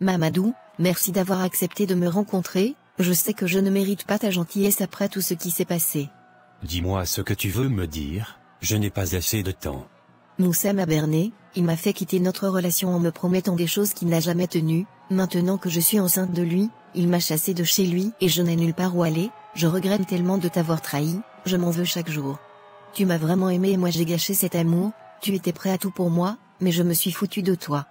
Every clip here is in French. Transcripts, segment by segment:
Mamadou, merci d'avoir accepté de me rencontrer, je sais que je ne mérite pas ta gentillesse après tout ce qui s'est passé. Dis-moi ce que tu veux me dire, je n'ai pas assez de temps. Moussa m'a berné, il m'a fait quitter notre relation en me promettant des choses qu'il n'a jamais tenues, maintenant que je suis enceinte de lui, il m'a chassée de chez lui et je n'ai nulle part où aller, je regrette tellement de t'avoir trahi, je m'en veux chaque jour. Tu m'as vraiment aimé et moi j'ai gâché cet amour, tu étais prêt à tout pour moi, mais je me suis foutu de toi.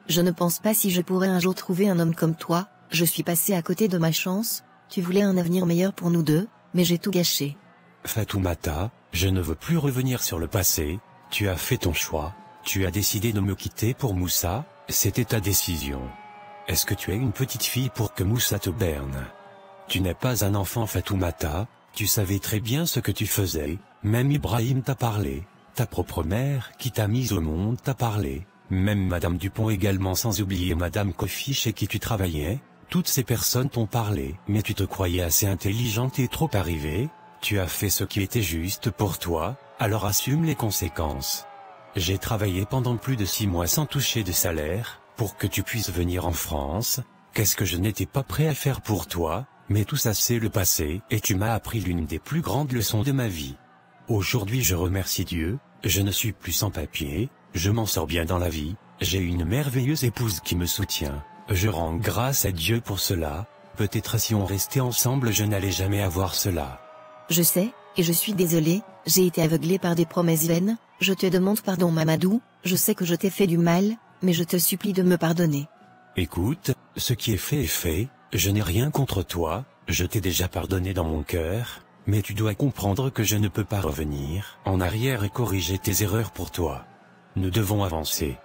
Je ne pense pas si je pourrais un jour trouver un homme comme toi, je suis passé à côté de ma chance, tu voulais un avenir meilleur pour nous deux, mais j'ai tout gâché. Fatoumata, je ne veux plus revenir sur le passé, tu as fait ton choix, tu as décidé de me quitter pour Moussa, c'était ta décision. Est-ce que tu es une petite fille pour que Moussa te berne? Tu n'es pas un enfant Fatoumata, tu savais très bien ce que tu faisais, même Ibrahim t'a parlé, ta propre mère qui t'a mise au monde t'a parlé, même Madame Dupont également sans oublier Madame Kofi chez qui tu travaillais, toutes ces personnes t'ont parlé, mais tu te croyais assez intelligente et trop arrivée, tu as fait ce qui était juste pour toi, alors assume les conséquences. J'ai travaillé pendant plus de 6 mois sans toucher de salaire, pour que tu puisses venir en France, qu'est-ce que je n'étais pas prêt à faire pour toi, mais tout ça c'est le passé et tu m'as appris l'une des plus grandes leçons de ma vie. Aujourd'hui je remercie Dieu, je ne suis plus sans papier, je m'en sors bien dans la vie, j'ai une merveilleuse épouse qui me soutient, je rends grâce à Dieu pour cela, peut-être si on restait ensemble je n'allais jamais avoir cela. Je sais, et je suis désolée, j'ai été aveuglée par des promesses vaines, je te demande pardon Mamadou, je sais que je t'ai fait du mal, mais je te supplie de me pardonner. Écoute, ce qui est fait, je n'ai rien contre toi, je t'ai déjà pardonné dans mon cœur, mais tu dois comprendre que je ne peux pas revenir en arrière et corriger tes erreurs pour toi. Nous devons avancer.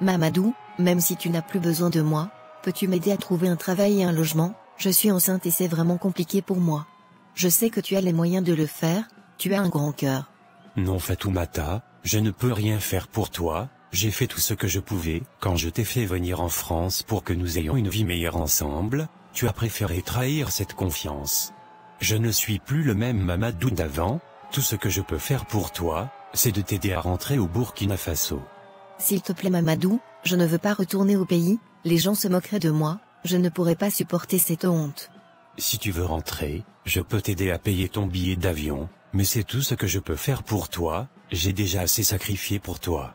Mamadou, même si tu n'as plus besoin de moi, peux-tu m'aider à trouver un travail et un logement? Je suis enceinte et c'est vraiment compliqué pour moi. Je sais que tu as les moyens de le faire, tu as un grand cœur. Non Fatoumata, je ne peux rien faire pour toi, j'ai fait tout ce que je pouvais, quand je t'ai fait venir en France pour que nous ayons une vie meilleure ensemble, tu as préféré trahir cette confiance. Je ne suis plus le même Mamadou d'avant, tout ce que je peux faire pour toi, c'est de t'aider à rentrer au Burkina Faso. S'il te plaît Mamadou, je ne veux pas retourner au pays, les gens se moqueraient de moi, je ne pourrais pas supporter cette honte. Si tu veux rentrer, je peux t'aider à payer ton billet d'avion, mais c'est tout ce que je peux faire pour toi, j'ai déjà assez sacrifié pour toi.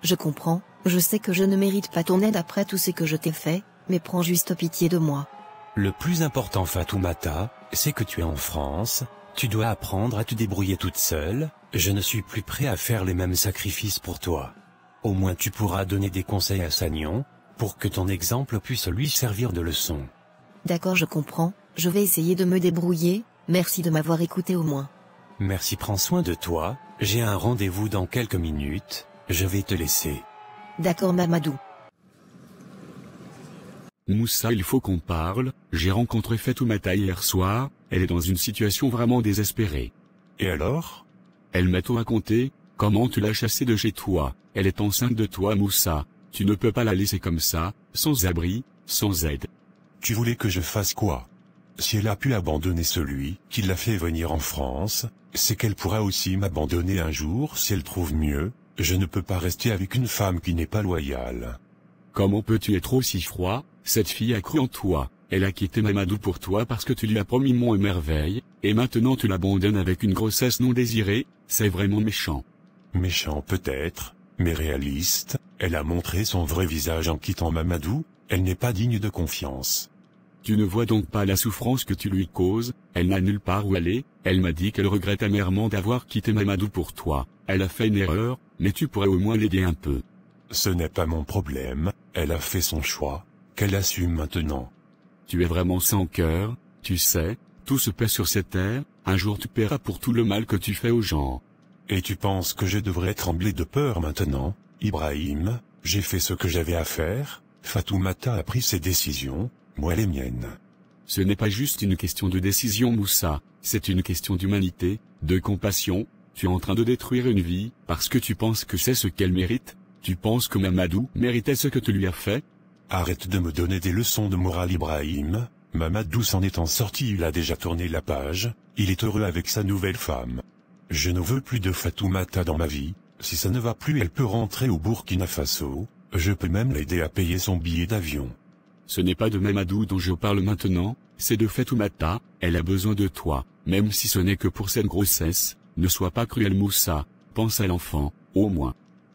Je comprends, je sais que je ne mérite pas ton aide après tout ce que je t'ai fait, mais prends juste pitié de moi. Le plus important Fatoumata, c'est que tu es en France, tu dois apprendre à te débrouiller toute seule, je ne suis plus prêt à faire les mêmes sacrifices pour toi. Au moins tu pourras donner des conseils à Sagnon, pour que ton exemple puisse lui servir de leçon. D'accord, je comprends, je vais essayer de me débrouiller, merci de m'avoir écouté au moins. Merci, prends soin de toi, j'ai un rendez-vous dans quelques minutes, je vais te laisser. D'accord Mamadou. Moussa, il faut qu'on parle, j'ai rencontré Fatoumata hier soir, elle est dans une situation vraiment désespérée. Et alors? Elle m'a tout raconté, comment tu l'as chassée de chez toi, elle est enceinte de toi Moussa, tu ne peux pas la laisser comme ça, sans abri, sans aide. Tu voulais que je fasse quoi? Si elle a pu abandonner celui qui l'a fait venir en France, c'est qu'elle pourra aussi m'abandonner un jour si elle trouve mieux, je ne peux pas rester avec une femme qui n'est pas loyale. Comment peux-tu être aussi froid? Cette fille a cru en toi, elle a quitté Mamadou pour toi parce que tu lui as promis monts et merveilles, et maintenant tu l'abandonnes avec une grossesse non désirée, c'est vraiment méchant. Méchant peut-être, mais réaliste, elle a montré son vrai visage en quittant Mamadou, elle n'est pas digne de confiance. Tu ne vois donc pas la souffrance que tu lui causes, elle n'a nulle part où aller, elle m'a dit qu'elle regrette amèrement d'avoir quitté Mamadou pour toi, elle a fait une erreur, mais tu pourrais au moins l'aider un peu. Ce n'est pas mon problème, elle a fait son choix, qu'elle assume maintenant. Tu es vraiment sans cœur, tu sais, tout se paie sur cette terre, un jour tu paieras pour tout le mal que tu fais aux gens. Et tu penses que je devrais trembler de peur maintenant, Ibrahim? J'ai fait ce que j'avais à faire, Fatoumata a pris ses décisions, moi les miennes. Ce n'est pas juste une question de décision Moussa, c'est une question d'humanité, de compassion, tu es en train de détruire une vie, parce que tu penses que c'est ce qu'elle mérite? Tu penses que Mamadou méritait ce que tu lui as fait? Arrête de me donner des leçons de morale Ibrahim, Mamadou s'en étant sorti, il a déjà tourné la page, il est heureux avec sa nouvelle femme. Je ne veux plus de Fatoumata dans ma vie, si ça ne va plus elle peut rentrer au Burkina Faso, je peux même l'aider à payer son billet d'avion. ce n'est pas de Mamadou dont je parle maintenant, c'est de Fatoumata, elle a besoin de toi, même si ce n'est que pour cette grossesse. Ne sois pas cruel Moussa, pense à l'enfant, au moins.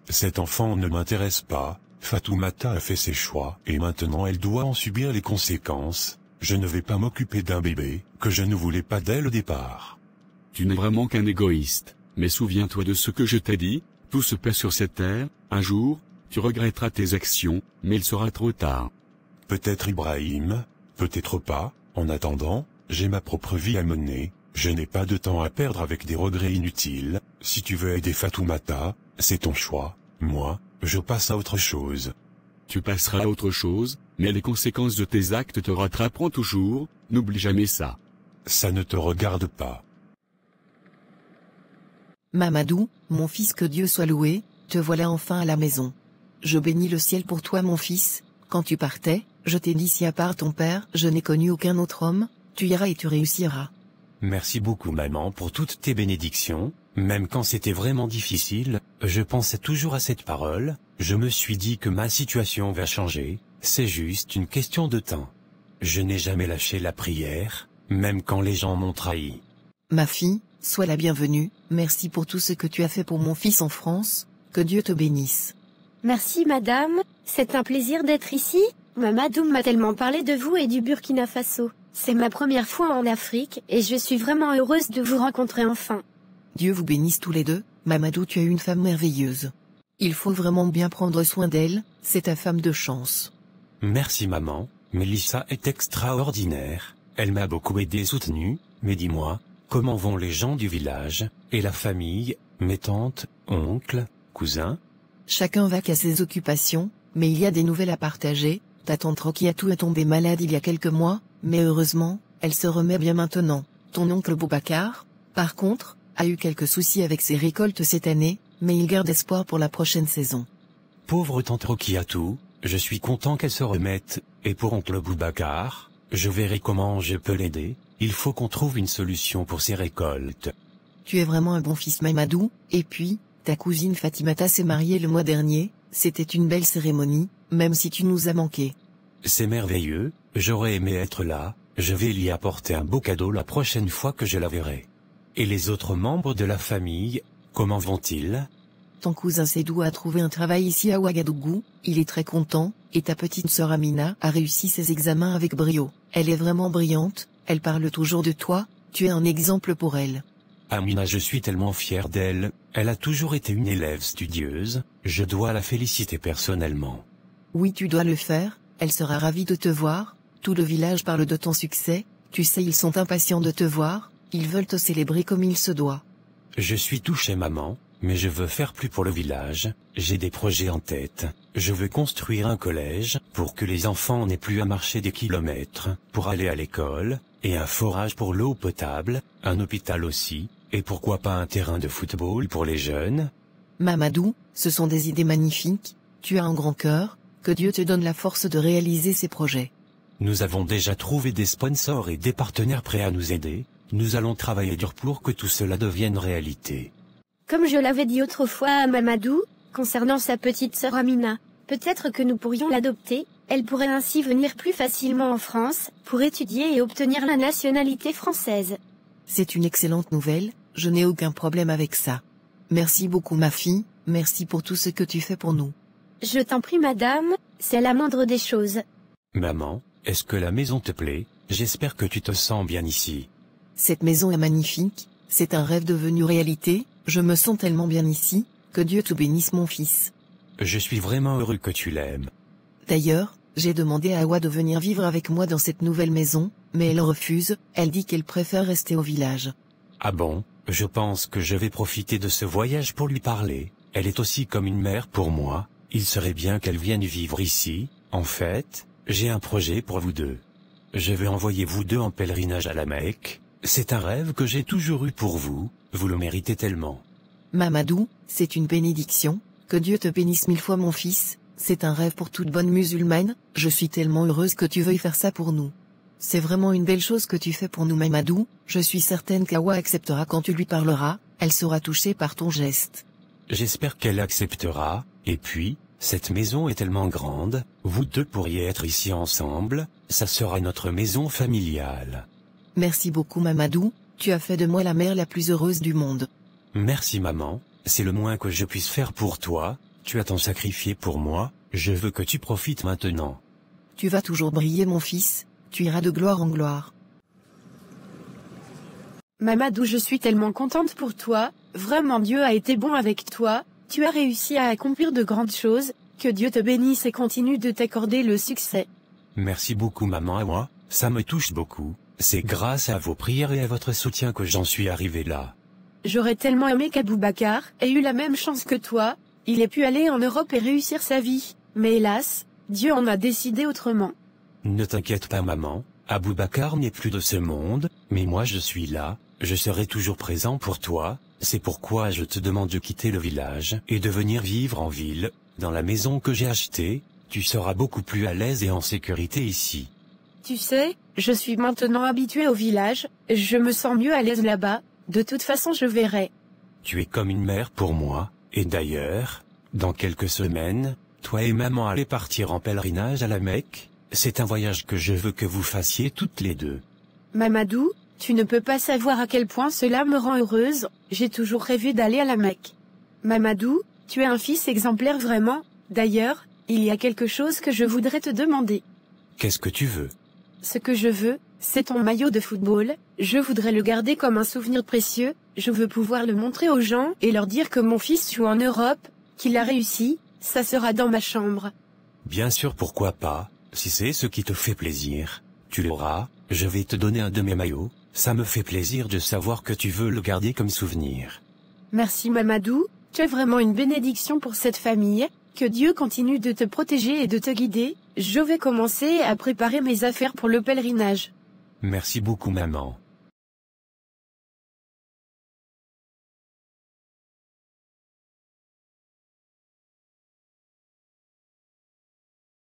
Cet enfant ne m'intéresse pas, Fatoumata a fait ses choix et maintenant elle doit en subir les conséquences. Je ne vais pas m'occuper d'un bébé, que je ne voulais pas dès le départ. Tu n'es vraiment qu'un égoïste, mais souviens-toi de ce que je t'ai dit, tout se paie sur cette terre, un jour, tu regretteras tes actions, mais il sera trop tard. Peut-être Ibrahim, peut-être pas, en attendant, j'ai ma propre vie à mener, je n'ai pas de temps à perdre avec des regrets inutiles. Si tu veux aider Fatoumata, c'est ton choix, moi, je passe à autre chose. Tu passeras à autre chose, mais les conséquences de tes actes te rattraperont toujours, n'oublie jamais ça. Ça ne te regarde pas. Mamadou, mon fils, que Dieu soit loué, te voilà enfin à la maison. Je bénis le ciel pour toi mon fils, quand tu partais, je t'ai dit si à part ton père je n'ai connu aucun autre homme, tu iras et tu réussiras. Merci beaucoup maman pour toutes tes bénédictions, même quand c'était vraiment difficile, je pensais toujours à cette parole, je me suis dit que ma situation va changer, c'est juste une question de temps. Je n'ai jamais lâché la prière, même quand les gens m'ont trahi. Ma fille, sois la bienvenue, merci pour tout ce que tu as fait pour mon fils en France, que Dieu te bénisse. Merci madame, c'est un plaisir d'être ici, Mamadou m'a tellement parlé de vous et du Burkina Faso. C'est ma première fois en Afrique et je suis vraiment heureuse de vous rencontrer enfin. Dieu vous bénisse tous les deux, Mamadou, tu as une femme merveilleuse. Il faut vraiment bien prendre soin d'elle, c'est ta femme de chance. Merci maman, Mélissa est extraordinaire, elle m'a beaucoup aidé et soutenu, mais dis-moi, comment vont les gens du village, et la famille, mes tantes, oncles, cousins? Chacun va qu'à ses occupations, mais il y a des nouvelles à partager. Ta tante Rokiatou est tombée malade il y a quelques mois, mais heureusement, elle se remet bien maintenant. Ton oncle Boubacar, par contre, a eu quelques soucis avec ses récoltes cette année, mais il garde espoir pour la prochaine saison. Pauvre tante Rokiatou, je suis content qu'elle se remette, et pour oncle Boubacar, je verrai comment je peux l'aider, il faut qu'on trouve une solution pour ses récoltes. Tu es vraiment un bon fils Mamadou, et puis, ta cousine Fatimata s'est mariée le mois dernier, c'était une belle cérémonie, même si tu nous as manqué. C'est merveilleux, j'aurais aimé être là, je vais lui apporter un beau cadeau la prochaine fois que je la verrai. Et les autres membres de la famille, comment vont-ils? Ton cousin Sédou a trouvé un travail ici à Ouagadougou, il est très content, et ta petite sœur Amina a réussi ses examens avec brio. Elle est vraiment brillante, elle parle toujours de toi, tu es un exemple pour elle. Amina, je suis tellement fier d'elle, elle a toujours été une élève studieuse, je dois la féliciter personnellement. Oui, tu dois le faire, elle sera ravie de te voir, tout le village parle de ton succès, tu sais ils sont impatients de te voir, ils veulent te célébrer comme il se doit. Je suis touché maman, mais je veux faire plus pour le village, j'ai des projets en tête, je veux construire un collège, pour que les enfants n'aient plus à marcher des kilomètres, pour aller à l'école, et un forage pour l'eau potable, un hôpital aussi, et pourquoi pas un terrain de football pour les jeunes? Mamadou, ce sont des idées magnifiques, tu as un grand cœur, que Dieu te donne la force de réaliser ces projets. Nous avons déjà trouvé des sponsors et des partenaires prêts à nous aider, nous allons travailler dur pour que tout cela devienne réalité. Comme je l'avais dit autrefois à Mamadou, concernant sa petite sœur Amina, peut-être que nous pourrions l'adopter, elle pourrait ainsi venir plus facilement en France, pour étudier et obtenir la nationalité française. C'est une excellente nouvelle, je n'ai aucun problème avec ça. Merci beaucoup ma fille, merci pour tout ce que tu fais pour nous. Je t'en prie madame, c'est la moindre des choses. Maman, est-ce que la maison te plaît? J'espère que tu te sens bien ici. Cette maison est magnifique, c'est un rêve devenu réalité, je me sens tellement bien ici, que Dieu te bénisse mon fils. Je suis vraiment heureux que tu l'aimes. D'ailleurs, j'ai demandé à Awa de venir vivre avec moi dans cette nouvelle maison, mais elle refuse, elle dit qu'elle préfère rester au village. Ah bon, je pense que je vais profiter de ce voyage pour lui parler, elle est aussi comme une mère pour moi, il serait bien qu'elle vienne vivre ici, en fait, j'ai un projet pour vous deux. Je vais envoyer vous deux en pèlerinage à la Mecque, c'est un rêve que j'ai toujours eu pour vous, vous le méritez tellement. Mamadou, c'est une bénédiction, que Dieu te bénisse 1000 fois mon fils, c'est un rêve pour toute bonne musulmane, je suis tellement heureuse que tu veuilles faire ça pour nous. C'est vraiment une belle chose que tu fais pour nous Mamadou, je suis certaine qu'Awa acceptera quand tu lui parleras, elle sera touchée par ton geste. J'espère qu'elle acceptera, et puis, Cette maison est tellement grande, vous deux pourriez être ici ensemble, ça sera notre maison familiale. Merci beaucoup Mamadou, tu as fait de moi la mère la plus heureuse du monde. Merci maman, c'est le moins que je puisse faire pour toi, tu as tant sacrifié pour moi, je veux que tu profites maintenant. Tu vas toujours briller mon fils, tu iras de gloire en gloire. Mamadou, je suis tellement contente pour toi, vraiment Dieu a été bon avec toi, tu as réussi à accomplir de grandes choses, que Dieu te bénisse et continue de t'accorder le succès. Merci beaucoup maman et moi, ça me touche beaucoup, c'est grâce à vos prières et à votre soutien que j'en suis arrivé là. J'aurais tellement aimé qu'Aboubacar ait eu la même chance que toi, il ait pu aller en Europe et réussir sa vie, mais hélas, Dieu en a décidé autrement. Ne t'inquiète pas maman, Aboubacar n'est plus de ce monde, mais moi je suis là, je serai toujours présent pour toi, c'est pourquoi je te demande de quitter le village et de venir vivre en ville, dans la maison que j'ai achetée, tu seras beaucoup plus à l'aise et en sécurité ici. Tu sais, je suis maintenant habituée au village, je me sens mieux à l'aise là-bas, de toute façon je verrai. Tu es comme une mère pour moi, et d'ailleurs, dans quelques semaines, toi et maman allez partir en pèlerinage à la Mecque, c'est un voyage que je veux que vous fassiez toutes les deux. Mamadou, tu ne peux pas savoir à quel point cela me rend heureuse, j'ai toujours rêvé d'aller à la Mecque. Mamadou, tu es un fils exemplaire vraiment, d'ailleurs, il y a quelque chose que je voudrais te demander. Qu'est-ce que tu veux? Ce que je veux, c'est ton maillot de football, je voudrais le garder comme un souvenir précieux, je veux pouvoir le montrer aux gens et leur dire que mon fils joue en Europe, qu'il a réussi, ça sera dans ma chambre. Bien sûr, pourquoi pas, si c'est ce qui te fait plaisir, tu l'auras, je vais te donner un de mes maillots, ça me fait plaisir de savoir que tu veux le garder comme souvenir. Merci Mamadou, tu es vraiment une bénédiction pour cette famille, que Dieu continue de te protéger et de te guider, je vais commencer à préparer mes affaires pour le pèlerinage. Merci beaucoup maman.